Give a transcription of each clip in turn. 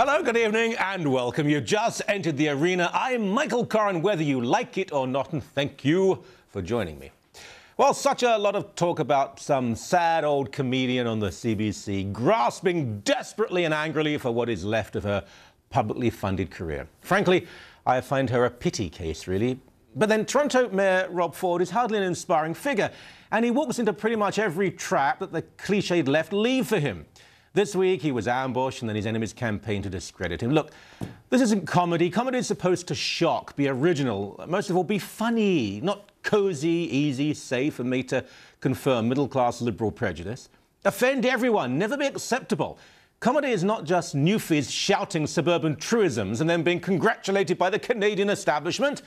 Hello, good evening, and welcome. You just entered the arena. I'm Michael Coren, whether you like it or not, and thank you for joining me. Well, such a lot of talk about some sad old comedian on the CBC grasping desperately and angrily for what is left of her publicly funded career. Frankly, I find her a pity case, really. But then Toronto Mayor Rob Ford is hardly an inspiring figure, and he walks into pretty much every trap that the cliched left leave for him. This week, he was ambushed, and then his enemies campaigned to discredit him. Look, this isn't comedy. Comedy is supposed to shock, be original, most of all, be funny, not cosy, easy, safe, and made to confirm middle-class liberal prejudice. Offend everyone, never be acceptable. Comedy is not just newfies shouting suburban truisms and then being congratulated by the Canadian establishment.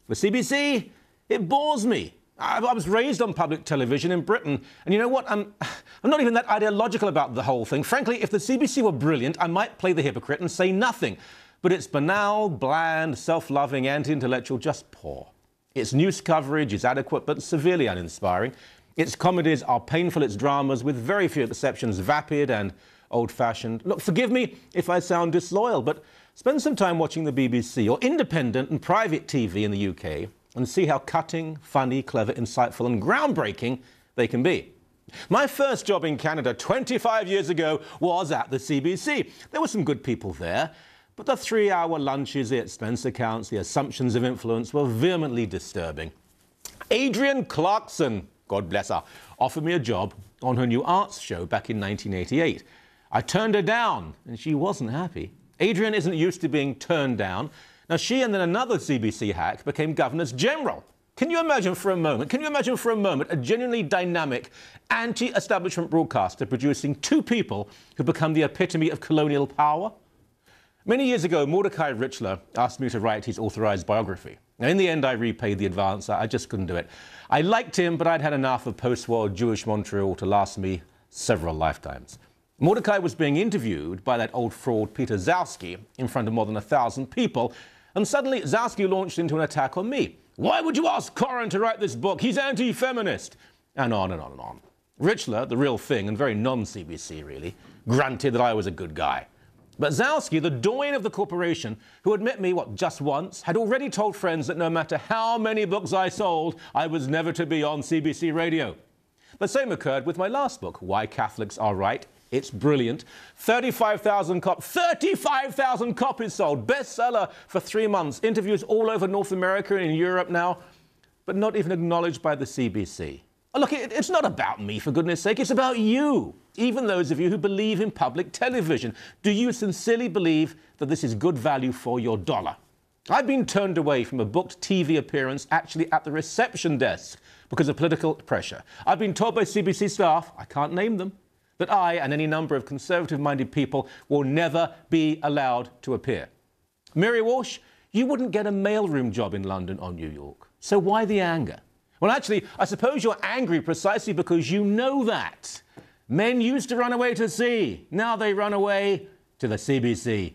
The CBC, it bores me. I was raised on public television in Britain, and you know what? I'm not even that ideological about the whole thing. Frankly, if the CBC were brilliant, I might play the hypocrite and say nothing. But it's banal, bland, self-loving, anti-intellectual, just poor. Its news coverage is adequate but severely uninspiring. Its comedies are painful, its dramas, with very few exceptions, vapid and old-fashioned. Look, forgive me if I sound disloyal, but spend some time watching the BBC or independent and private TV in the UK and see how cutting, funny, clever, insightful and groundbreaking they can be. My first job in Canada 25 years ago was at the CBC. There were some good people there, but the 3-hour lunches, the expense accounts, the assumptions of influence were vehemently disturbing. Adrienne Clarkson, God bless her, offered me a job on her new arts show back in 1988. I turned her down, and she wasn't happy. Adrienne isn't used to being turned down. Now, she and then another CBC hack became governors general. Can you imagine for a moment, a genuinely dynamic, anti-establishment broadcaster producing two people who become the epitome of colonial power? Many years ago, Mordecai Richler asked me to write his authorized biography. Now, in the end, I repaid the advance. I just couldn't do it. I liked him, but I'd had enough of post-war Jewish Montreal to last me several lifetimes. Mordecai was being interviewed by that old fraud Peter Zowski in front of more than 1,000 people, and suddenly Zowski launched into an attack on me. Why would you ask Coren to write this book? He's anti-feminist. And on and on and on. Richler, the real thing, and very non-CBC really, granted that I was a good guy. But Zowski, the doyen of the corporation, who had met me, just once, had already told friends that no matter how many books I sold, I was never to be on CBC radio. The same occurred with my last book, Why Catholics Are Right. It's brilliant. 35,000 copies sold. Bestseller for 3 months. Interviews all over North America and in Europe now, but not even acknowledged by the CBC. Oh, look, it's not about me, for goodness sake. It's about you. Even those of you who believe in public television. Do you sincerely believe that this is good value for your dollar? I've been turned away from a booked TV appearance actually at the reception desk because of political pressure. I've been told by CBC staff, I can't name them, that I and any number of conservative-minded people will never be allowed to appear. Mary Walsh, you wouldn't get a mailroom job in London or New York. So why the anger? Well, actually, I suppose you're angry precisely because you know that. Men used to run away to sea. Now they run away to the CBC.